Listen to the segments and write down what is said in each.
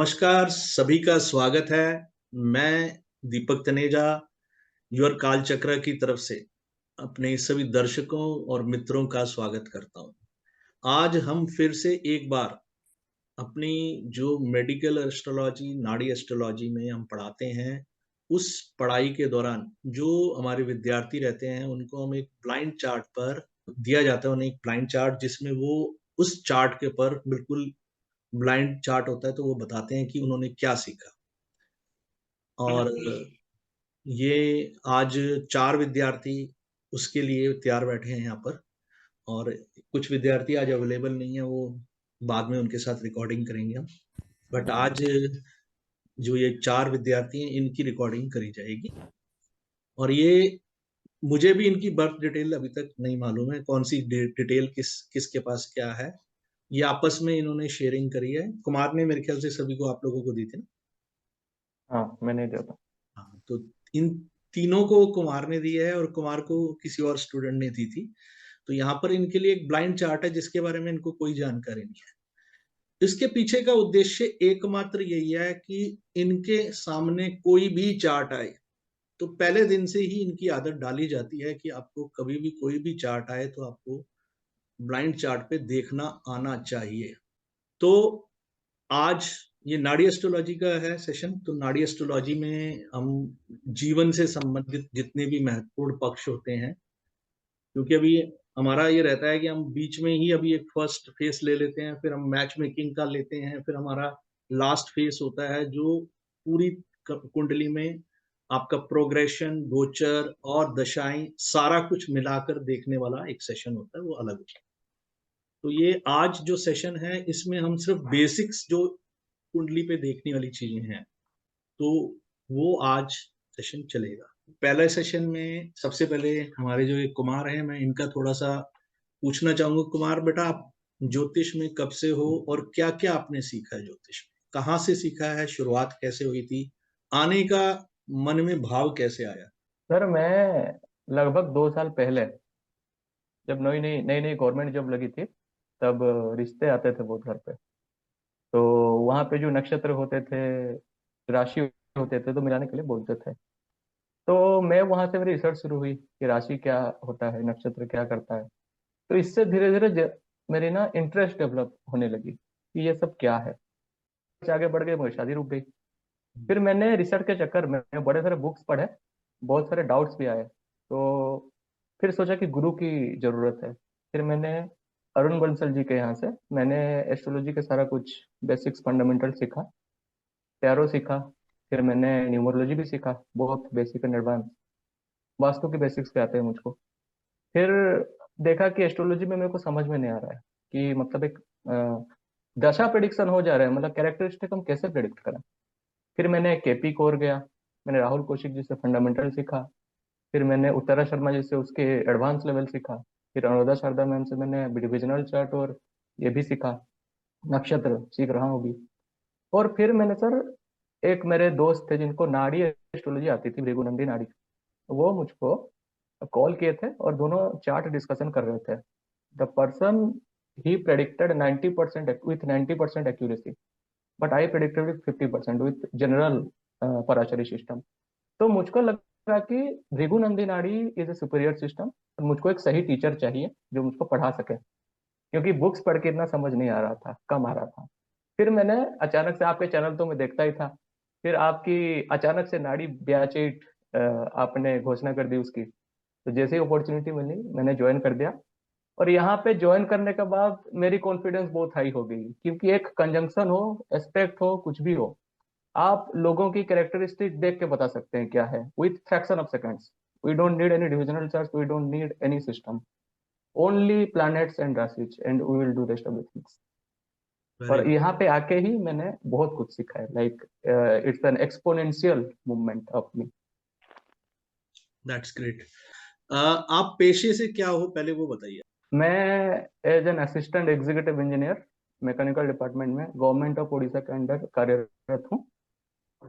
नमस्कार, सभी का स्वागत है। मैं दीपक तनेजा, योर कालचक्र की तरफ से अपने सभी दर्शकों और मित्रों का स्वागत करता हूँ। आज हम फिर से एक बार अपनी जो मेडिकल एस्ट्रोलॉजी, नाड़ी एस्ट्रोलॉजी में हम पढ़ाते हैं, उस पढ़ाई के दौरान जो हमारे विद्यार्थी रहते हैं, उनको हम एक ब्लाइंड चार्ट पर दिया जाता है, उन्हें एक ब्लाइंड चार्ट जिसमें वो उस चार्ट के ऊपर बिल्कुल ब्लाइंड चार्ट होता है, तो वो बताते हैं कि उन्होंने क्या सीखा। और ये आज 4 विद्यार्थी उसके लिए तैयार बैठे हैं यहाँ पर, और कुछ विद्यार्थी आज अवेलेबल नहीं है, वो बाद में उनके साथ रिकॉर्डिंग करेंगे हम। बट आज जो ये 4 विद्यार्थी हैं, इनकी रिकॉर्डिंग करी जाएगी। और ये मुझे भी इनकी बर्थ डिटेल अभी तक नहीं मालूम है, कौन सी डिटेल किसके पास क्या है। ये आपस में इन्होंने शेयरिंग करी है। कुमार ने मेरे ख्याल से सभी को, आप लोगों को दी थी ना? हाँ, मैंने दिया था। हाँ, तो इन तीनों को कुमार ने दी है और कुमार को किसी और स्टूडेंट ने दी थी। तो यहाँ पर इनके लिए एक ब्लाइंड चार्ट है जिसके बारे में इनको कोई जानकारी नहीं है। इसके पीछे का उद्देश्य एकमात्र यही है कि इनके सामने कोई भी चार्ट आए तो पहले दिन से ही इनकी आदत डाली जाती है कि आपको कभी भी कोई भी चार्ट आए तो आपको ब्लाइंड चार्ट पे देखना आना चाहिए। तो आज ये नाड़ी एस्ट्रोलॉजी का है सेशन। तो नाड़ी एस्ट्रोलॉजी में हम जीवन से संबंधित जितने भी महत्वपूर्ण पक्ष होते हैं, क्योंकि अभी हमारा ये रहता है कि हम बीच में ही अभी एक फर्स्ट फेस ले लेते हैं, फिर हम मैच मेकिंग का लेते हैं, फिर हमारा लास्ट फेस होता है जो पूरी कुंडली में आपका प्रोग्रेशन, गोचर और दशाएं सारा कुछ मिलाकर देखने वाला एक सेशन होता है, वो अलग होता है। तो ये आज जो सेशन है इसमें हम सिर्फ बेसिक्स जो कुंडली पे देखने वाली चीजें हैं, तो वो आज सेशन चलेगा। पहले सेशन में सबसे पहले हमारे जो ये कुमार हैं, मैं इनका थोड़ा सा पूछना चाहूंगा। कुमार बेटा, आप ज्योतिष में कब से हो और क्या क्या आपने सीखा है ज्योतिष में? कहाँ से सीखा है, शुरुआत कैसे हुई थी, आने का मन में भाव कैसे आया? सर, मैं लगभग 2 साल पहले, जब नई नई नई नई गवर्नमेंट जॉब लगी थी, तब रिश्ते आते थे बहुत घर पे। तो वहाँ पे जो नक्षत्र होते थे, राशि होते थे, तो मिलाने के लिए बोलते थे। तो मैं वहाँ से मेरी रिसर्च शुरू हुई कि राशि क्या होता है, नक्षत्र क्या करता है। तो इससे धीरे धीरे मेरी ना इंटरेस्ट डेवलप होने लगी कि ये सब क्या है। आगे बढ़ गई, मेरी शादी रुक गई। फिर मैंने रिसर्च के चक्कर में बड़े सारे बुक्स पढ़े, बहुत सारे डाउट्स भी आए। तो फिर सोचा कि गुरु की जरूरत है। फिर मैंने अरुण बंसल जी के यहाँ से मैंने एस्ट्रोलॉजी के सारा कुछ बेसिक्स फंडामेंटल सीखा, टैरो सीखा। फिर मैंने न्यूमरोलॉजी भी सीखा, बहुत बेसिक एंड एडवांस। वास्तु के बेसिक्स पे आते हैं मुझको। फिर देखा कि एस्ट्रोलॉजी में मेरे को समझ में नहीं आ रहा है कि मतलब एक दशा प्रिडिक्शन हो जा रहा है, मतलब कैरेक्टरिस्टिक हम कैसे प्रिडिक्ट करें। फिर मैंने केपी कोर गया, मैंने राहुल कौशिक जी से फंडामेंटल सीखा। फिर मैंने उत्तरा शर्मा जी से उसके एडवांस लेवल सीखा। फिर अनुराधा शारदा मैम से मैंने डिविजनल चार्ट और ये भी सीखा, नक्षत्र सीख रहा हूँ अभी। और फिर मैंने सर, एक मेरे दोस्त थे जिनको नाड़ी एस्ट्रोलॉजी आती थी, भृगुनंदी नाड़ी, वो मुझको कॉल किए थे और दोनों चार्ट डिस्कशन कर रहे थे। The person he predicted 90% with 90% accuracy, but I predicted with 50% with general Parashari system. तो मुझको लगा कि भृगुनंदी नाड़ी इज ए सुपीरियर सिस्टम, और मुझको एक सही टीचर चाहिए जो मुझको पढ़ा सके, क्योंकि बुक्स पढ़ के इतना समझ नहीं आ रहा था, कम आ रहा था। फिर मैंने अचानक से, आपके चैनल तो मैं देखता ही था, फिर आपकी अचानक से नाड़ी ब्याचेट आपने घोषणा कर दी उसकी। तो जैसे ही अपॉर्चुनिटी मिली मैंने ज्वाइन कर दिया। और यहाँ पे ज्वाइन करने के बाद मेरी कॉन्फिडेंस बहुत हाई हो गई, क्योंकि एक कंजंक्शन हो, एस्पेक्ट हो, कुछ भी हो, आप लोगों की कैरेक्टरिस्टिक देख के बता सकते हैं क्या है with fraction of seconds. We don't need any divisional chart, we don't need any system, only planets and राशिज, and we will do rest of the things. Very और यहाँ पे आके ही मैंने बहुत कुछ सीखा है, like it's an exponential movement of me. That's great. आप पेशे से क्या हो, पहले वो बताइए। मैं as an assistant executive engineer mechanical department में गवर्नमेंट ऑफ उड़ीसा के अंडर कार्यरत हूँ।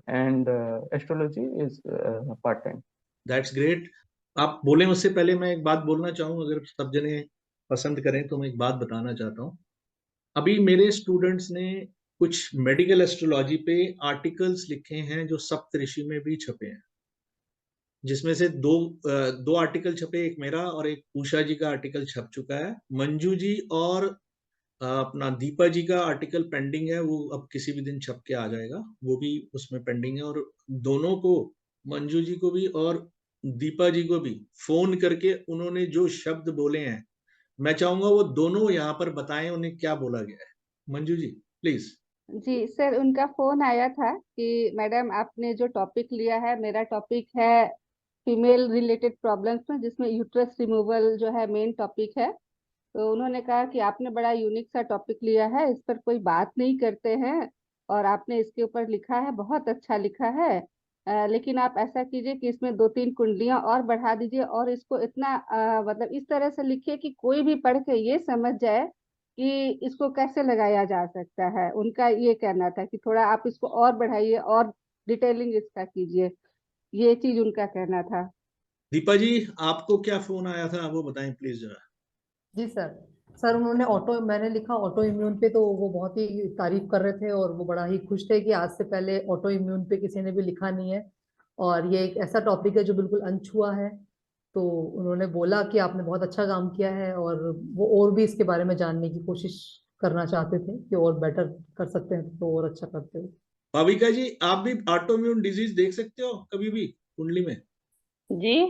And astrology is part time. That's great. आप बोले उससे पहले मैं एक बात बोलना चाहूँ, अगर सब जने पसंद करें तो मैं एक बात बताना चाहता हूँ। अभी मेरे स्टूडेंट्स ने कुछ मेडिकल एस्ट्रोलॉजी पे आर्टिकल्स लिखे हैं जो सप्तऋषि में भी छपे हैं, जिसमें से दो आर्टिकल छपे, एक मेरा और एक उषा जी का आर्टिकल छप चुका है। मंजू जी और अपना दीपा जी का आर्टिकल पेंडिंग है, वो अब किसी भी दिन छप के आ जाएगा, वो भी उसमें पेंडिंग है। और दोनों को, मंजू जी को भी और दीपा जी को भी फोन करके उन्होंने जो शब्द बोले हैं, मैं चाहूंगा वो दोनों यहाँ पर बताएं उन्हें क्या बोला गया है। Manju ji please. Ji sir, उनका फोन आया था कि मैडम आपने जो टॉपिक लिया है, मेरा टॉपिक है फीमेल रिलेटेड प्रॉब्लम्स में, जिसमें यूट्रस रिमूवल जो है मेन टॉपिक है। तो उन्होंने कहा कि आपने बड़ा यूनिक सा टॉपिक लिया है, इस पर कोई बात नहीं करते हैं, और आपने इसके ऊपर लिखा है, बहुत अच्छा लिखा है। लेकिन आप ऐसा कीजिए कि इसमें 2-3 कुंडलियां और बढ़ा दीजिए, और इसको इतना मतलब इस तरह से लिखिए कि कोई भी पढ़ के ये समझ जाए कि इसको कैसे लगाया जा सकता है। उनका ये कहना था कि थोड़ा आप इसको और बढ़ाइए और डिटेलिंग इसका कीजिए, ये चीज उनका कहना था। दीपा जी, आपको क्या फोन आया था वो बताएं प्लीज जरा। जी सर। सर उन्होंने ऑटो, मैंने लिखा ऑटो इम्यून पे, तो वो बहुत ही तारीफ कर रहे थे और वो बड़ा ही खुश थे कि आज से पहले ऑटो इम्यून पे किसी ने भी लिखा नहीं है, और ये एक ऐसा टॉपिक है जो बिल्कुल अनछुआ है। तो उन्होंने बोला कि आपने बहुत अच्छा काम किया है, और वो और भी इसके बारे में जानने की कोशिश करना चाहते थे कि और बेटर कर सकते हैं तो और अच्छा करते हो। भाविका जी, आप भी ऑटोइम्यून डिजीज देख सकते हो कभी भी कुंडली में? जी।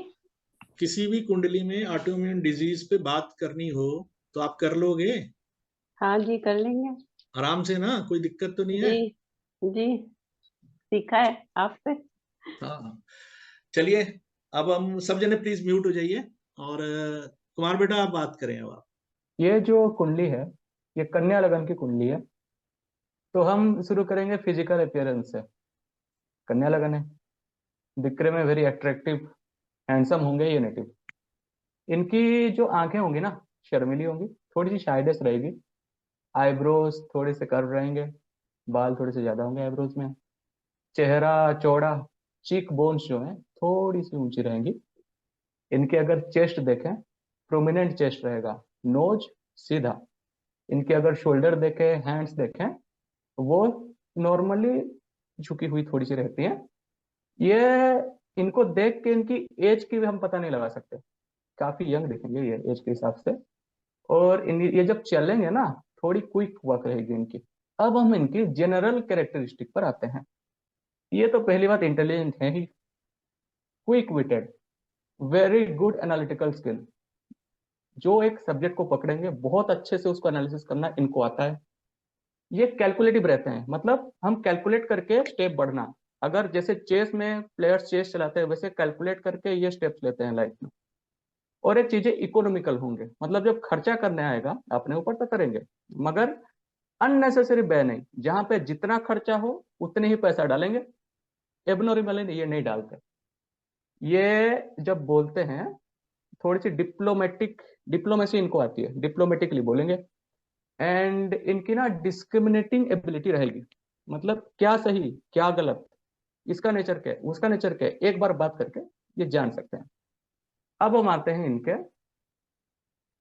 किसी भी कुंडली में ऑटोइम्यून डिजीज पे बात करनी हो तो आप कर लोगे हाँ जी, कर लेंगे। आराम से ना? कोई दिक्कत तो नहीं है? जी जी, सीखा है आपसे। हाँ, चलिए, अब हम सब जने प्लीज म्यूट हो जाइए, और कुमार बेटा आप बात करें अब आप। ये जो कुंडली है, ये कन्या लगन की कुंडली है। तो हम शुरू करेंगे फिजिकल अपीयरेंस से। कन्या लगन है, दिखने में वेरी अट्रैक्टिव, हैंडसम होंगे ये नेटिव। इनकी जो आंखें होंगी ना, शर्मीली होंगी, थोड़ी सी शाइनेस रहेगी, आईब्रोज थोड़े से कर्व रहेंगे, बाल थोड़े से ज्यादा होंगे आईब्रोज में, चेहरा चौड़ा, चीक बोन्स जो हैं थोड़ी सी ऊंची रहेंगी। इनके अगर चेस्ट देखें, प्रोमिनेंट चेस्ट रहेगा, नोज सीधा। इनके अगर शोल्डर देखें, हैंड्स देखें, वो नॉर्मली झुकी हुई थोड़ी सी रहती हैं। ये इनको देख के इनकी एज की भी हम पता नहीं लगा सकते, काफी यंग दिखेंगे ये एज के हिसाब से। और ये जब चलेंगे ना, थोड़ी क्विक वॉक रहेगी इनकी। अब हम इनकी जनरल कैरेक्टरिस्टिक पर आते हैं। ये तो पहली बात इंटेलिजेंट है ही, quick witted, very good analytical skill. जो एक सब्जेक्ट को पकड़ेंगे बहुत अच्छे से उसको एनालिसिस करना इनको आता है। ये कैलकुलेटिव रहते हैं, मतलब हम कैलकुलेट करके स्टेप बढ़ना। अगर जैसे चेस में प्लेयर्स चेस चलाते हैं, वैसे कैलकुलेट करके ये स्टेप्स लेते हैं लाइफ में। और एक चीजें इकोनॉमिकल होंगे, मतलब जब खर्चा करने आएगा अपने ऊपर तो करेंगे, मगर अननेसेसरी व्यय नहीं। जहां पे जितना खर्चा हो उतने ही पैसा डालेंगे, एबनॉर्मल ये नहीं डालते। ये जब बोलते हैं थोड़ी सी डिप्लोमेसी इनको आती है, डिप्लोमेटिकली बोलेंगे। एंड इनकी ना डिस्क्रिमिनेटिंग एबिलिटी रहेगी, मतलब क्या सही क्या गलत, इसका नेचर क्या है उसका नेचर क्या है, एक बार बात करके ये जान सकते हैं। अब हम आते हैं इनके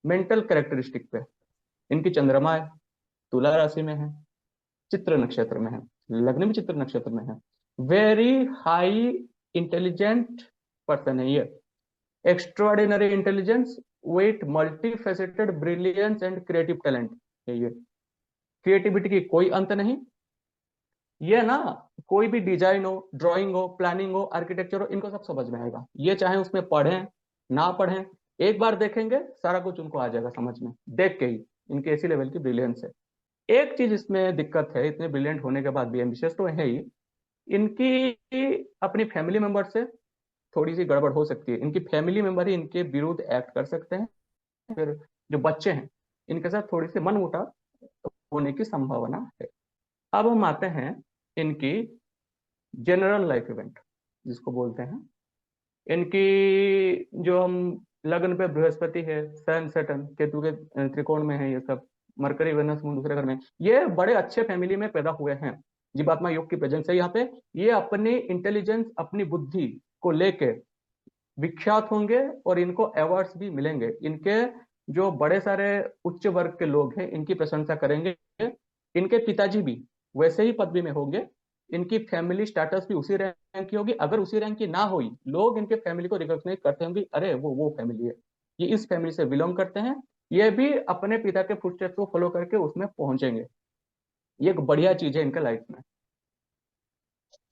मेंटल कैरेक्टरिस्टिक पे। इनकी चंद्रमा है, तुला राशि में है, चित्र नक्षत्र में है, लग्न भी चित्र नक्षत्र में है। वेरी हाई इंटेलिजेंट पर्सन है ये, extraordinary intelligence with multi faceted brilliance and creative talent है ये। क्रिएटिविटी की कोई अंत नहीं। ये ना कोई भी डिजाइन हो, ड्राइंग हो, प्लानिंग हो, आर्किटेक्चर हो, इनको सब समझ में आएगा। ये चाहे उसमें पढ़ें ना पढ़ें, एक बार देखेंगे सारा कुछ उनको आ जाएगा समझ में, देख के ही। इनके ऐसी लेवल की ब्रिलियंस है। एक चीज इसमें दिक्कत है, इतने ब्रिलियंट होने के बाद भी एम्बिशियस तो है ही, इनकी अपनी फैमिली मेंबर से थोड़ी सी गड़बड़ हो सकती है। इनकी फैमिली मेंबर ही इनके विरुद्ध एक्ट कर सकते हैं, फिर जो बच्चे हैं इनके साथ थोड़ी सी मनमुटाव होने की संभावना है। अब हम आते हैं इनकी जनरल लाइफ इवेंट जिसको बोलते हैं। इनकी जो हम लग्न पे बृहस्पति है, सन सैटर्न केतु के त्रिकोण में है, ये सब मरकरी वेनस मून दूसरे घर में, ये बड़े अच्छे फैमिली में पैदा हुए हैं। जीवात्मा योग की प्रेजेंस है यहाँ पे। ये अपनी इंटेलिजेंस, अपनी बुद्धि को लेके विख्यात होंगे, और इनको अवार्ड्स भी मिलेंगे। इनके जो बड़े सारे उच्च वर्ग के लोग हैं इनकी प्रशंसा करेंगे। इनके पिताजी भी वैसे ही पदवी में होंगे, इनकी फैमिली स्टेटस भी उसी रैंक की होगी। अगर उसी रैंक की ना हुई, लोग इनके फैमिली को रिकॉग्नाइज करते होंगे, अरे वो फैमिली है, ये इस फैमिली से बिलोंग करते हैं, ये भी अपने पिता के फुटस्टेप्स को फॉलो करके उसमें पहुंचेंगे। ये एक बढ़िया चीज है इनके लाइफ में।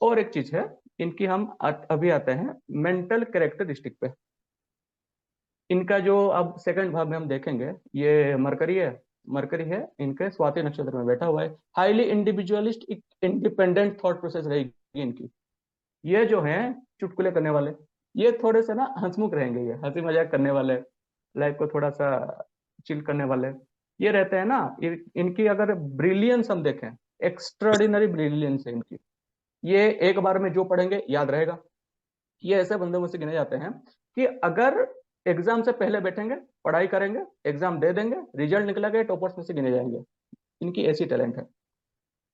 और एक चीज है इनकी, हम अभी आते हैं मेंटल कैरेक्टरिस्टिक पे। इनका जो अब सेकंड भाग में हम देखेंगे, ये मरकरी है इनके स्वाति नक्षत्र में बैठा हुआ है। Highly individualist, independent thought process रहेगी इनकी। ये जो है चुटकुले करने वाले, ये थोड़े से ना हंसमुख रहेंगे, ये हंसी मजाक करने वाले, लाइफ को थोड़ा सा चिल करने वाले ये रहते हैं ना। इनकी अगर ब्रिलियंस हम देखें, एक्स्ट्राऑर्डिनरी ब्रिलियंस है इनकी। ये एक बार में जो पढ़ेंगे याद रहेगा। ये ऐसे बंदों में से गिने जाते हैं कि अगर एग्जाम से पहले बैठेंगे, पढ़ाई करेंगे, एग्जाम दे देंगे, रिजल्ट निकलेगा, टॉपर्स में से गिने जाएंगे। इनकी ऐसी टैलेंट है।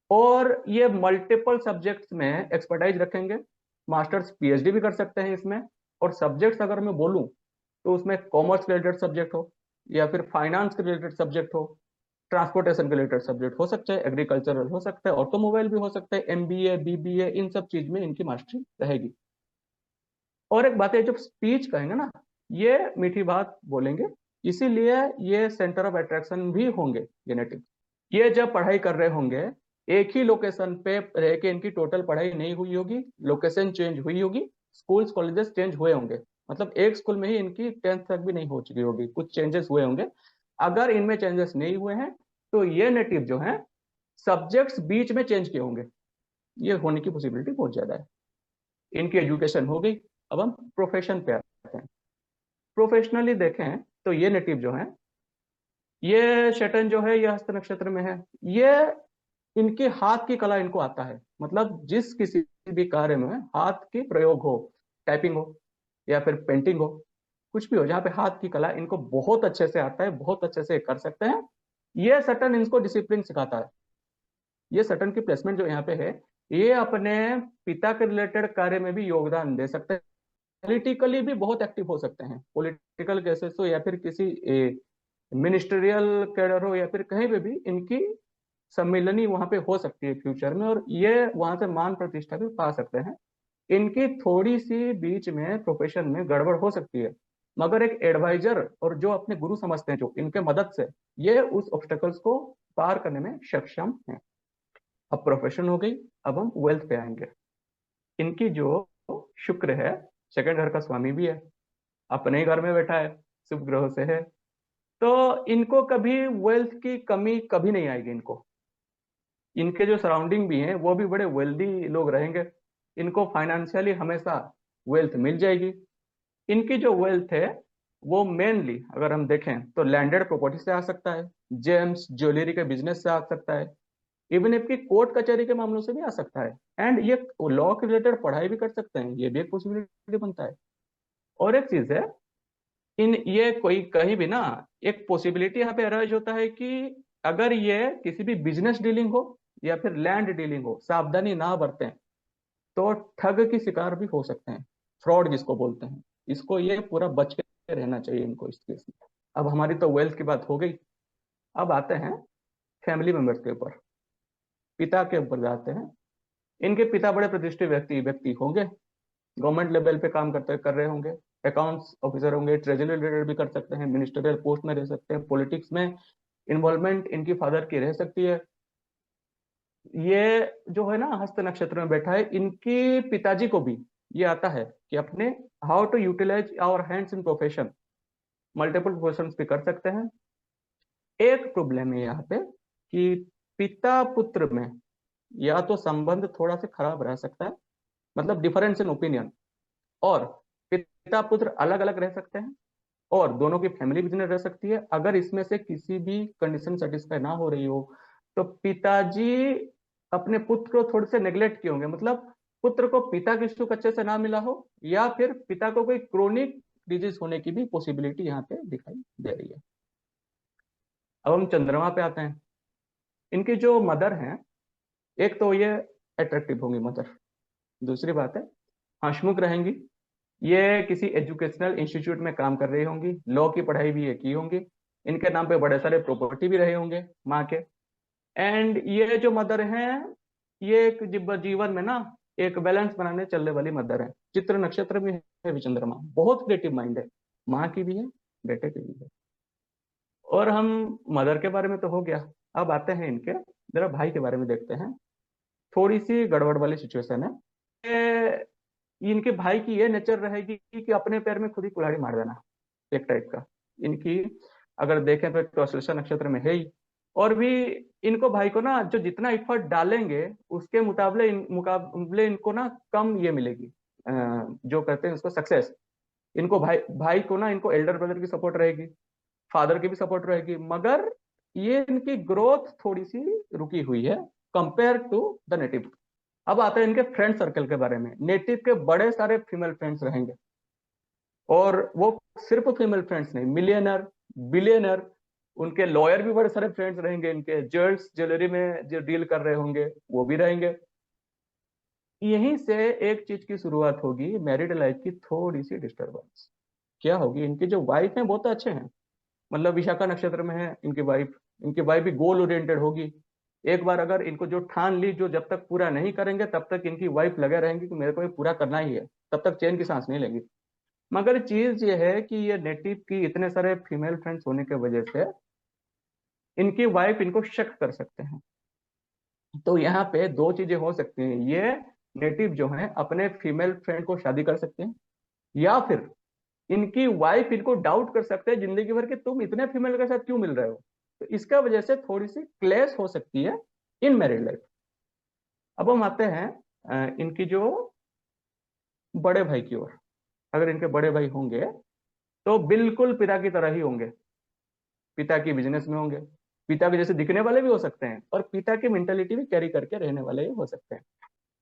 और ये मल्टीपल सब्जेक्ट्स में एक्सपर्टाइज रखेंगे, मास्टर्स पीएचडी भी कर सकते हैं इसमें। और सब्जेक्ट्स अगर मैं बोलूं तो उसमें कॉमर्स रिलेटेड सब्जेक्ट हो, या फिर फाइनेंस के रिलेटेड सब्जेक्ट हो, ट्रांसपोर्टेशन के रिलेटेड सब्जेक्ट हो सकते हैं, एग्रीकल्चरल हो सकता है, ऑटोमोबाइल भी हो सकता है, एमबीए बीबीए, इन सब चीज में इनकी मास्टरी रहेगी। और एक बात है, जब स्पीच कहेंगे ना, ये मीठी बात बोलेंगे, इसीलिए ये सेंटर ऑफ अट्रैक्शन भी होंगे जेनेटिक। ये जब पढ़ाई कर रहे होंगे, एक ही लोकेशन पे रह के इनकी टोटल पढ़ाई नहीं हुई होगी, लोकेशन चेंज हुई होगी, स्कूल्स कॉलेजेस चेंज हुए होंगे। मतलब एक स्कूल में ही इनकी 10th तक भी नहीं हो चुकी होगी, कुछ चेंजेस हुए होंगे। अगर इनमें चेंजेस नहीं हुए हैं तो ये नेटिव जो है सब्जेक्ट्स बीच में चेंज किए होंगे, ये होने की पॉसिबिलिटी बहुत ज्यादा है। इनकी एजुकेशन हो गई। अब हम प्रोफेशन पे आते हैं। प्रोफेशनली देखें तो ये नेटिव जो है, ये शैटर्न जो है ये हस्त नक्षत्र में है। ये इनके हाथ की कला इनको आता है। मतलब जिस किसी भी कार्य में हाथ की प्रयोग हो, टाइपिंग हो या फिर पेंटिंग हो, कुछ भी हो जहाँ पे हाथ की कला इनको बहुत अच्छे से आता है, बहुत अच्छे से कर सकते हैं। ये सटन इनको डिसिप्लिन सिखाता है। ये सटन की प्लेसमेंट जो यहाँ पे है, ये अपने पिता के रिलेटेड कार्य में भी योगदान दे सकते हैं। पॉलिटिकली भी बहुत एक्टिव हो सकते हैं, पॉलिटिकल केसेस हो या फिर किसी मिनिस्ट्रियल कैडर हो, या फिर कहीं पे भी इनकी सम्मिलनी वहां पे हो सकती है फ्यूचर में, और ये वहां से मान प्रतिष्ठा भी पा सकते हैं। इनकी थोड़ी सी बीच में प्रोफेशन में गड़बड़ हो सकती है, मगर एक एडवाइजर और जो अपने गुरु समझते हैं जो, इनके मदद से ये उस ऑब्स्टेकल्स को पार करने में सक्षम है। अब प्रोफेशन हो गई, अब हम वेल्थ पे आएंगे। इनकी जो शुक्र है सेकंड घर का स्वामी भी है, अपने ही घर में बैठा है, शुभ ग्रह से है, तो इनको कभी वेल्थ की कमी कभी नहीं आएगी। इनको इनके जो सराउंडिंग भी हैं वो भी बड़े वेल्दी लोग रहेंगे, इनको फाइनेंशियली हमेशा वेल्थ मिल जाएगी। इनकी जो वेल्थ है वो मेनली अगर हम देखें तो लैंडेड प्रॉपर्टी से आ सकता है, जेम्स ज्वेलरी के बिजनेस से आ सकता है, इवन इनकी कोर्ट कचहरी के मामलों से भी आ सकता है, एंड ये लॉ के रिलेटेड पढ़ाई भी कर सकते हैं, ये भी एक पॉसिबिलिटी बनता है। और एक चीज है, इन ये कोई कहीं भी ना एक पॉसिबिलिटी यहाँ पे अराइज होता है कि अगर ये किसी भी बिजनेस डीलिंग हो या फिर लैंड डीलिंग हो, सावधानी ना बरतें तो ठग की शिकार भी हो सकते हैं, फ्रॉड जिसको बोलते हैं। इसको ये पूरा बच के रहना चाहिए इनको इस केस में। अब हमारी तो वेल्थ की बात हो गई, अब आते हैं फैमिली मेंबर्स के ऊपर, पिता के ऊपर जाते हैं। इनके पिता बड़े प्रतिष्ठित व्यक्ति होंगे, गवर्नमेंट लेवल पे काम कर रहे होंगे, अकाउंट्स ऑफिसर होंगे, ट्रेजरी रिलेटेड भी कर सकते हैं, मिनिस्टरियल पोस्ट में रह सकते हैं, पॉलिटिक्स में इन्वॉल्वमेंट इनकी फादर की रह सकती है। ये जो है ना हस्त नक्षत्र में बैठा है, इनकी पिताजी को भी ये आता है कि अपने how to utilise our hands in profession, multiple profession भी कर सकते हैं। एक प्रॉब्लम है यहाँ पे कि पिता पुत्र में या तो संबंध थोड़ा सा खराब रह सकता है, मतलब डिफरेंस इन ओपिनियन, और पिता पुत्र अलग अलग रह सकते हैं, और दोनों की फैमिली बिजनेस रह सकती है। अगर इसमें से किसी भी कंडीशन सेटिस्फाई ना हो रही हो तो पिताजी अपने पुत्र को थोड़े से नेग्लेक्ट किए होंगे, मतलब पुत्र को पिता की सुख अच्छे से ना मिला हो, या फिर पिता को कोई क्रोनिक डिजीज होने की भी पॉसिबिलिटी यहाँ पे दिखाई दे रही है। अब हम चंद्रमा पे आते हैं। इनकी जो मदर हैं, एक तो ये अट्रैक्टिव होंगी मदर, दूसरी बात है हंसमुख रहेंगी, ये किसी एजुकेशनल इंस्टीट्यूट में काम कर रही होंगी, लॉ की पढ़ाई भी ये की होंगी, इनके नाम पे बड़े सारे प्रॉपर्टी भी रहे होंगे माँ के। एंड ये जो मदर हैं ये एक जीवन में ना एक बैलेंस बनाने चलने वाली मदर है। चित्र नक्षत्र में है भी चंद्रमा, बहुत क्रिएटिव माइंड है, माँ की भी है, बेटे की भी है। और हम मदर के बारे में तो हो गया, अब आते हैं इनके जरा भाई के बारे में देखते हैं। थोड़ी सी गड़बड़ वाली सिचुएशन है। इनके भाई की ये नेचर रहेगी कि अपने पैर में खुद ही कुल्हाड़ी मार देना, एक टाइप का। इनकी अगर देखें तो ट्रश्लेषा नक्षत्र में है ही। और भी इनको भाई को ना जो जितना एफर्ट डालेंगे उसके मुकाबले इनको ना कम ये मिलेगी, जो कहते हैं उसको सक्सेस। इनको भाई भाई को ना इनको एल्डर ब्रदर की सपोर्ट रहेगी, फादर की भी सपोर्ट रहेगी, मगर ये इनकी ग्रोथ थोड़ी सी रुकी हुई है कंपेयर टू द नेटिव। अब आते हैं इनके फ्रेंड सर्कल के बारे में। नेटिव के बड़े सारे फीमेल फ्रेंड्स रहेंगे, और वो सिर्फ फीमेल फ्रेंड्स नहीं, मिलियनर, बिलियनर, उनके लॉयर भी बड़े सारे फ्रेंड्स रहेंगे। इनके ज्वेलरी में जो डील कर रहे होंगे वो भी रहेंगे। यहीं से एक चीज की शुरुआत होगी, मैरिड लाइफ की थोड़ी सी डिस्टर्बेंस। क्या होगी, इनकी जो वाइफ है बहुत अच्छे हैं, मतलब विशाखा नक्षत्र में है इनकी वाइफ भी गोल ओरिएंटेड होगी। एक बार अगर इनको जो ठान ली, जो जब तक पूरा नहीं करेंगे तब तक इनकी वाइफ लगे रहेंगी कि मेरे को ये पूरा करना ही है, तब तक चैन की सांस नहीं लेंगी। मगर चीज ये है कि ये नेटिव की इतने सारे फीमेल फ्रेंड्स होने की वजह से इनकी वाइफ इनको शक कर सकते हैं। तो यहाँ पे दो चीजें हो सकती हैं, ये नेटिव जो हैं अपने फीमेल फ्रेंड को शादी कर सकते हैं, या फिर इनकी वाइफ इनको डाउट कर सकते हैं जिंदगी भर कि तुम इतने फीमेल के साथ क्यों मिल रहे हो। तो इसका वजह से थोड़ी सी क्लेश हो सकती है इन मैरिड लाइफ। अब हम आते हैं इनकी जो बड़े भाई की ओर। अगर इनके बड़े भाई होंगे तो बिल्कुल पिता की तरह ही होंगे, पिता की बिजनेस में होंगे, पिता के जैसे दिखने वाले भी हो सकते हैं, और पिता की मेंटेलिटी भी कैरी करके रहने वाले ही हो सकते हैं।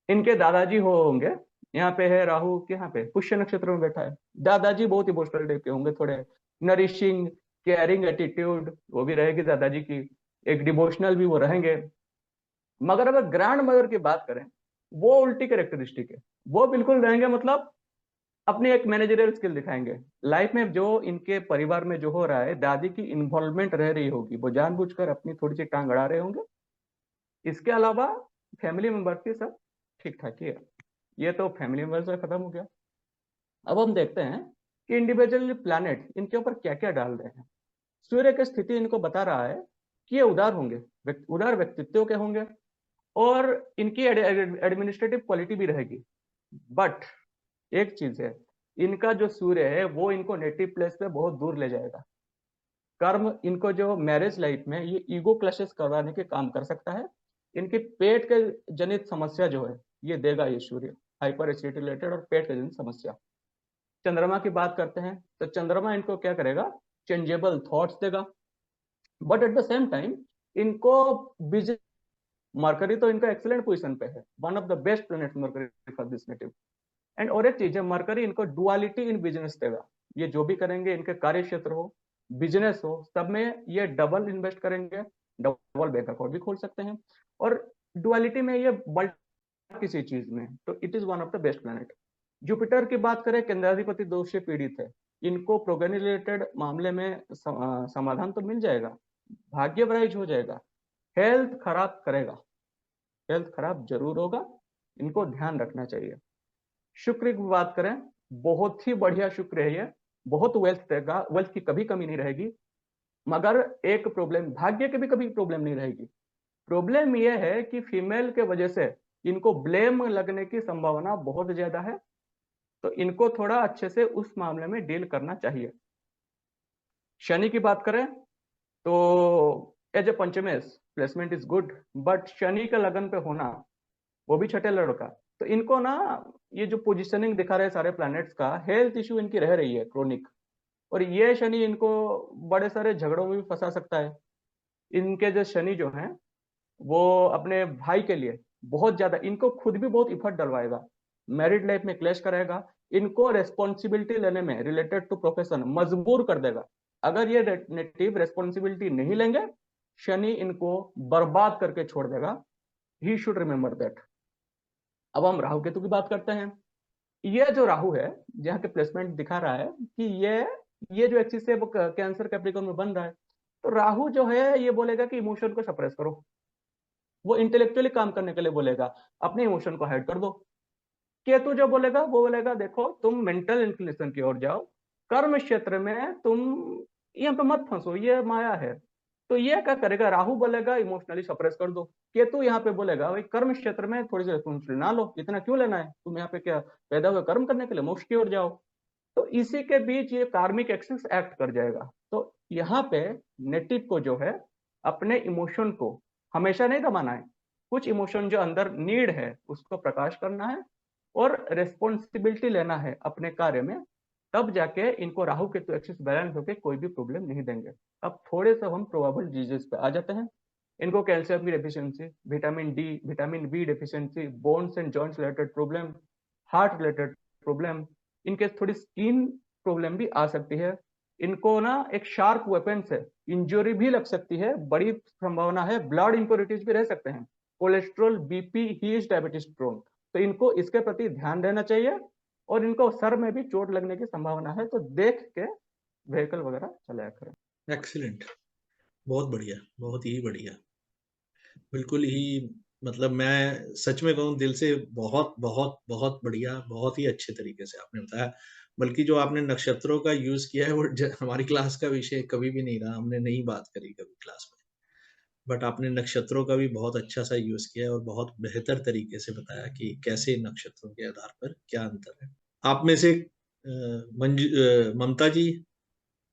इनके दादाजी होंगे, यहाँ पे है राहु के, यहाँ पे पुष्य नक्षत्र में बैठा है। दादाजी बहुत इमोशनल टाइप के होंगे, थोड़े नरिशिंग केयरिंग एटीट्यूड वो भी रहेगी दादाजी की, एक डिवोशनल भी वो रहेंगे। मगर अगर ग्रैंड मदर की बात करें, वो उल्टी कैरेक्टरिस्टिक है, वो बिल्कुल रहेंगे, मतलब अपनी एक मैनेजरियल स्किल दिखाएंगे। लाइफ में जो इनके परिवार में जो हो रहा है, दादी की इन्वॉल्वमेंट रह रही होगी, वो जानबूझकर अपनी थोड़ी सी टांग अड़ा रहे होंगे। इसके अलावा फैमिली मेंबर की सब ठीक ठाक ही है। ये तो फैमिली मेंबर से खत्म हो गया। अब हम देखते हैं कि इंडिविजुअल प्लैनेट इनके ऊपर क्या क्या डाल रहे हैं। सूर्य की स्थिति इनको बता रहा है कि ये उदार होंगे, उदार व्यक्तित्व के होंगे, और इनकी एडमिनिस्ट्रेटिव क्वालिटी भी रहेगी। बट एक चीज है, इनका जो सूर्य है वो इनको नेटिव प्लेस पे बहुत दूर ले जाएगा। कर्म इनको जो मैरिज लाइफ में ये ईगो क्लैशेस करवाने के काम कर सकता है। इनकी पेट के जनित समस्या जो है ये देगा ये सूर्य, हाइपर एसिडिटी रिलेटेड और पेट के जनित समस्या। चंद्रमा की बात करते हैं तो चंद्रमा इनको क्या करेगा, चेंजेबल थॉट्स देगा, but at the same time इनको बिजनेस, मरकरी तो इनका एक्सीलेंट पोजीशन पे है, one of the best planet mercury for this native. And और एक चीज है, मरकरी इनको डुअलिटी इन बिजनेस देगा। ये जो भी करेंगे, इनके कार्य क्षेत्र हो, बिजनेस हो, सब में ये डबल इन्वेस्ट करेंगे, डबल बैंक अकाउंट भी खोल सकते हैं, और डुअलिटी में ये बल्ट किसी चीज में, तो it is one of the best planet. Jupiter की बात करें, केंद्राधिपति दोष से पीड़ित है, इनको प्रोग्रेनी रिलेटेड मामले में समाधान तो मिल जाएगा, भाग्य वराइज हो जाएगा, हेल्थ खराब करेगा, हेल्थ खराब जरूर होगा, इनको ध्यान रखना चाहिए। शुक्र की बात करें, बहुत ही बढ़िया शुक्र है ये, बहुत वेल्थ देगा, वेल्थ की कभी कमी नहीं रहेगी। मगर एक प्रॉब्लम, भाग्य की भी कभी प्रॉब्लम नहीं रहेगी। प्रॉब्लम यह है कि फीमेल के वजह से इनको ब्लेम लगने की संभावना बहुत ज्यादा है, तो इनको थोड़ा अच्छे से उस मामले में डील करना चाहिए। शनि की बात करें तो एज ए पंचमेश प्लेसमेंट इज गुड, बट शनि का लगन पे होना, वो भी छठे लड़का, तो इनको ना ये जो पोजिशनिंग दिखा रहे हैं सारे प्लैनेट्स का, हेल्थ इश्यू इनकी रह रही है क्रोनिक, और ये शनि इनको बड़े सारे झगड़ों में भी फंसा सकता है। इनके जो शनि जो हैं वो अपने भाई के लिए बहुत ज्यादा, इनको खुद भी बहुत इफर्ट डलवाएगा, मैरिड लाइफ में क्लैश कराएगा, इनको रेस्पॉन्सिबिलिटी लेने में रिलेटेड टू प्रोफेशन मजबूर कर देगा। अगर ये नेटिव रेस्पॉन्सिबिलिटी नहीं लेंगे, शनि इनको बर्बाद करके छोड़ देगा। He should remember that. अब हम राहु केतु की बात करते हैं। ये जो राहु है, जहाँ के प्लेसमेंट दिखा रहा है कि ये जो एक्सिस है वो कैंसर कैप्रिकॉर्न में बन रहा है, तो राहु जो है ये बोलेगा कि इमोशन को सप्रेस करो, वो इंटेलेक्चुअली काम करने के लिए बोलेगा, अपने इमोशन को हाइड कर दो। केतु जो बोलेगा वो बोलेगा देखो तुम मेंटल इंक्लिनेशन की ओर जाओ, कर्म क्षेत्र में तुम यहाँ पे मत फंसो, ये माया है। तो ये क्या करेगा, राहु बोलेगा इमोशनली सप्रेस कर दो, केतु यहाँ पे बोलेगा भाई कर्म क्षेत्र में थोड़ी सी तुम ना लो, इतना क्यों लेना है, तुम यहाँ पे क्या पैदा हुए कर्म करने के लिए, मोक्ष की ओर जाओ। तो इसी के बीच ये कार्मिक एक्सिस एक्ट कर जाएगा। तो यहाँ पे नेटिव को जो है अपने इमोशन को हमेशा नहीं दबाना है, कुछ इमोशन जो अंदर नीड है उसको प्रकाश करना है और रेस्पॉन्सिबिलिटी लेना है अपने कार्य में, तब जाके इनको राहु केतु एक्सिस बैलेंस होकर कोई भी प्रॉब्लम नहीं देंगे। अब थोड़े से हम प्रोबेबल डिजीज पे आ जाते हैं। इनको कैल्शियम की deficiency, vitamin D, vitamin B deficiency, bones and joints related problem, heart related problem, इनके थोड़ी स्किन प्रॉब्लम भी आ सकती है। इनको ना एक शार्प वेपन से इंजरी भी लग सकती है, बड़ी संभावना है ब्लड इंप्योरिटीज भी रह सकते हैं, cholesterol, BP, heat, diabetes prone. तो इनको इसके प्रति ध्यान देना चाहिए और इनको सर में भी चोट लगने की संभावना है, तो देख के व्हीकल वगैरह चलाया करें। एक्सीलेंट, बहुत बढ़िया, बहुत ही बढ़िया, बिल्कुल ही, मतलब मैं सच में कहूँ दिल से बहुत बहुत बहुत बढ़िया, बहुत ही अच्छे तरीके से आपने बताया। बल्कि जो आपने नक्षत्रों का यूज किया है वो हमारी क्लास का विषय कभी भी नहीं रहा, हमने नहीं बात करी कभी क्लास में, बट आपने नक्षत्रों का भी बहुत अच्छा सा यूज किया और बहुत बेहतर तरीके से बताया कि कैसे नक्षत्रों के आधार पर क्या अंतर है। आप में से ममता जी,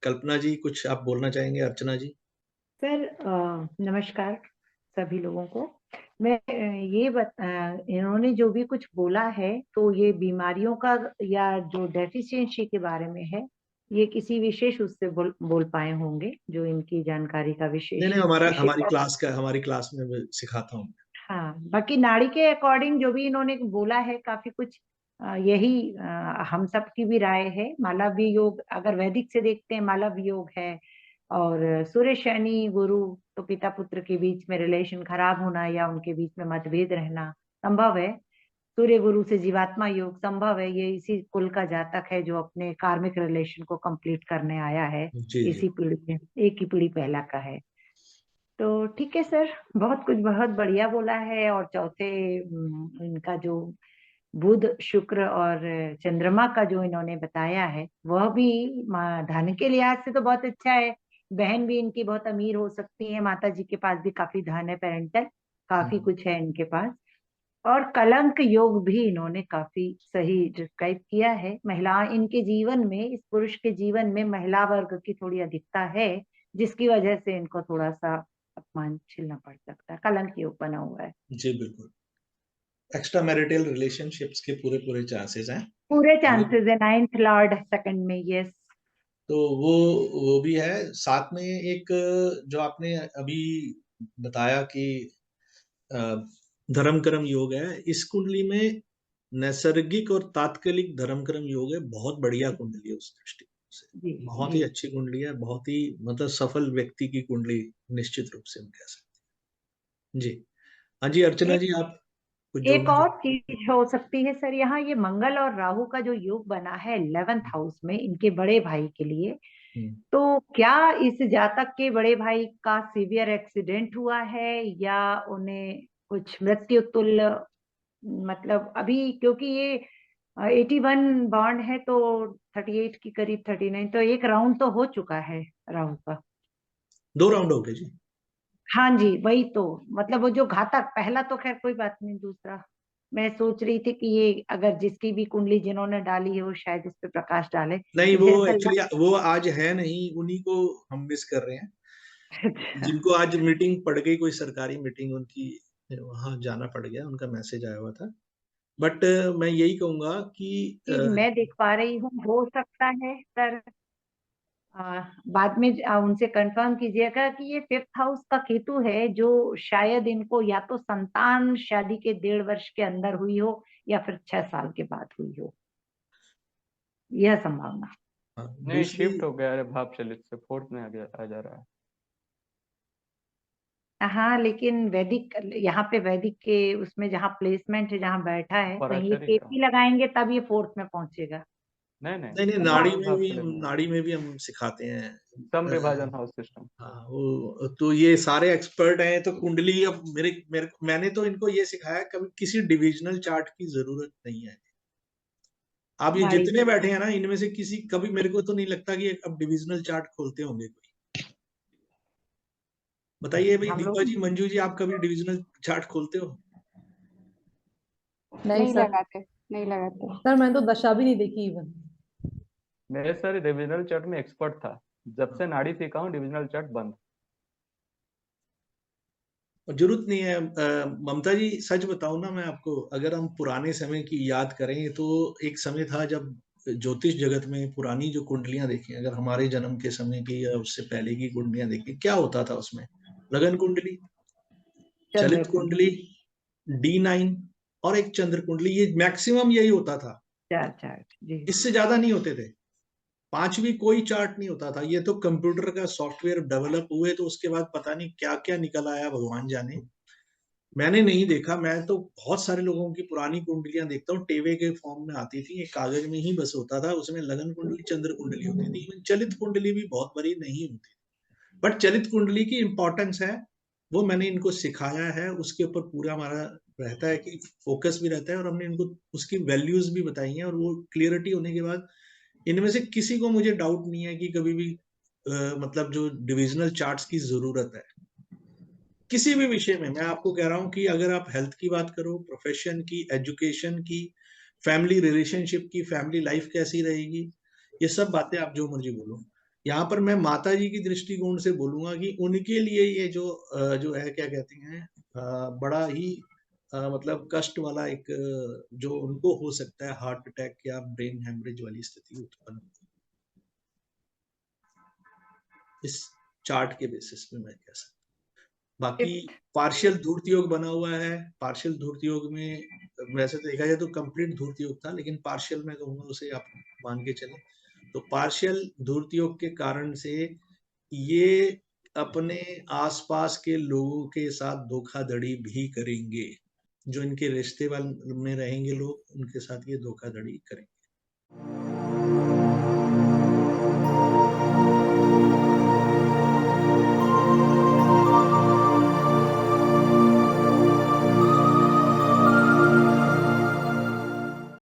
कल्पना जी, कुछ आप बोलना चाहेंगे? अर्चना जी। सर नमस्कार सभी लोगों को। मैं इन्होंने जो भी कुछ बोला है तो ये बीमारियों का या जो डेफिशिएंसी के बारे में है, ये किसी विशेष उससे बोल पाए होंगे जो इनकी जानकारी का विशेष नहीं, विषय। हमारी क्लास में मैं सिखाता हूँ। हाँ, बाकी नाड़ी के अकॉर्डिंग जो भी इन्होंने बोला है काफी कुछ यही हम सब की भी राय है। मालव्य योग अगर वैदिक से देखते हैं, मालव्य योग है, और सूर्य शनि गुरु तो पिता पुत्र के बीच में रिलेशन खराब होना या उनके बीच में मतभेद रहना संभव है। सूर्य गुरु से जीवात्मा योग संभव है, ये इसी कुल का जातक है जो अपने कार्मिक रिलेशन को कंप्लीट करने आया है जी इसी पीढ़ी में, एक ही पीढ़ी पहला का है। तो ठीक है सर, बहुत कुछ बहुत बढ़िया बोला है। और चौथे इनका जो बुध शुक्र और चंद्रमा का जो इन्होंने बताया है वह भी धन के लिहाज से तो बहुत अच्छा है। बहन भी इनकी बहुत अमीर हो सकती है, माता जी के पास भी काफी धन है, पेरेंटल काफी कुछ है इनके पास। और कलंक योग भी इन्होंने काफी सही डिस्क्राइब किया है। महिला इनके जीवन में, इस पुरुष के जीवन में महिला वर्ग की थोड़ी अधिकता है, जिसकी वजह से इनको थोड़ा सा अपमान झेलना पड़ सकता है। कलंक योग बना हुआ है। जी बिल्कुल, एक्स्ट्रा मैरिटल रिलेशनशिप्स के पूरे चांसेस हैं, पूरे चांसेस है, 9th लॉर्ड सेकंड में। यस, तो वो भी है। साथ में एक जो आपने अभी बताया कि धर्म कर्म योग है, इस कुंडली में नैसर्गिक और तात्कालिक धर्म कर्म योग है, बहुत बढ़िया कुंडली है उस दृष्टि से, जी बहुत जी। ही अच्छी कुंडली है, बहुत ही मतलब सफल व्यक्ति की कुंडली निश्चित रूप से हम कह सकते हैं। जी हाँ जी, अर्चना जी आप कुछ एक जोड़ना और चाहते चीज हो सकती है सर, यहाँ ये मंगल और राहु का जो योग बना है 11th हाउस में इनके बड़े भाई के लिए, हैं? तो क्या इस जातक के बड़े भाई का सीवियर एक्सीडेंट हुआ है या उन्हें कुछ मृत्यु तुल्य, मतलब अभी क्योंकि ये 81 बॉन्ड है तो 38 की करीब 39, तो एक राउंड तो हो चुका है राहु का। 2 राउंड हो गए जी। हाँ जी, वही तो, मतलब वो जो घातक पहला तो खैर कोई बात नहीं, दूसरा मैं सोच रही थी कि ये अगर जिसकी भी कुंडली जिन्होंने डाली है वो शायद इस पे प्रकाश डाले, नहीं, वो क्योंकि ऐसा एक्चुअली वो आज है नहीं, उन्हीं को हम मिस कर रहे हैं, अच्छा, जिनको आज मीटिंग पड़ गई, कोई सरकारी मीटिंग उनकी, वहां जाना पड़ गया, उनका मैसेज आया हुआ था। बट मैं यही कहूंगा कि चीज मैं देख पा रही हूँ, हो सकता है सर बाद में उनसे कंफर्म कीजिएगा कि ये 5th हाउस का केतु है जो शायद इनको या तो संतान शादी के 1.5 वर्ष के अंदर हुई हो या फिर 6 साल के बाद हुई हो, यह संभावना। नहीं, दूसरी, शिफ्ट हो गया है भाव चलित से, 4th में आ जा रहा है। हाँ, लेकिन वैदिक यहाँ पे वैदिक के उसमें जहाँ प्लेसमेंट है, जहाँ बैठा है, कहीं ये पराशरी है। केपी लगाएंगे तब ये 4th में पहुंचेगा। नहीं नहीं नाड़ी में भी हम सिखाते हैं। सम विभाजन हाउस सिस्टम। हाँ, वो तो ये सारे एक्सपर्ट हैं, तो कुंडली अब मैंने तो इनको ये सिखाया, कभी किसी डिविजनल चार्ट की जरूरत नहीं है। आप ये भाई जितने बैठे हैं ना, इनमें से किसी कभी मेरे को तो नहीं लगता कि अब डिविजनल चार्ट खोलते होंगे कोई। बताइए भाई, हम दीपा लोग जी, मंजू जी, आप कभी डिविजनल चार्ट खोलते हो? नहीं नहीं सर, लगाते, नहीं लगाते। सर मैंने तो दशा भी नहीं देखी इवन। मेरे सर डिविजनल चार्ट में एक्सपर्ट था, जब से नाड़ी सीखा हूँ डिविजनल चार्ट बंद। और जरूरत नहीं है। ममता जी, सच बताऊं ना मैं आपको, अगर हम पुराने समय की याद करें तो एक समय था जब ज्योतिष जगत में पुरानी जो कुंडलियां देखें, अगर हमारे जन्म के समय की या उससे पहले की कुंडलियां देखें, क्या होता था उसमें? लगन कुंडली, चंद्र चलित कुंडली, D9 और एक चंद्र कुंडली, ये मैक्सिमम यही होता था। चार्ट जी। इससे ज्यादा नहीं होते थे। पांचवी कोई चार्ट नहीं होता था। ये तो कंप्यूटर का सॉफ्टवेयर डेवलप हुए तो उसके बाद पता नहीं क्या क्या निकल आया, भगवान जाने। मैंने नहीं देखा, मैं तो बहुत सारे लोगों की पुरानी कुंडलियां देखता हूँ, टेवे के फॉर्म में आती थी, एक कागज में ही बस होता था, उसमें लगन कुंडली, चंद्र कुंडली होती थी। इवन चलित कुंडली भी बहुत बड़ी नहीं होती, बट चलित कुंडली की इंपॉर्टेंस है, वो मैंने इनको सिखाया है। उसके ऊपर पूरा हमारा रहता है कि फोकस भी रहता है, और हमने इनको उसकी वैल्यूज भी बताई हैं, और वो क्लियरिटी होने के बाद इनमें से किसी को मुझे डाउट नहीं है कि कभी भी मतलब जो डिविजनल चार्ट्स की जरूरत है किसी भी विषय में। मैं आपको कह रहा हूं कि अगर आप हेल्थ की बात करो, प्रोफेशन की, एजुकेशन की, फैमिली रिलेशनशिप की, फैमिली लाइफ कैसी रहेगी, ये सब बातें आप जो मर्जी बोलो। यहाँ पर मैं माता जी की दृष्टिकोण से बोलूंगा कि उनके लिए ये जो है, क्या कहते हैं, बड़ा ही मतलब कष्ट वाला एक जो उनको हो सकता है, हार्ट अटैक या ब्रेन हेमरेज वाली स्थिति उत्पन्न इस चार्ट के बेसिस पे मैं कह सकता हूँ। बाकी पार्शियल धूर्त योग बना हुआ है। पार्शियल धूर्त योग में वैसे तो देखा जाए तो कंप्लीट धूर्त योग था, लेकिन पार्शियल मैं कहूंगा उसे आप मान के चले। तो पार्शियल धूर्त योग के कारण से ये अपने आसपास के लोगों के साथ धोखाधड़ी भी करेंगे। जो इनके रिश्ते में रहेंगे लोग, उनके साथ ये धोखाधड़ी करेंगे।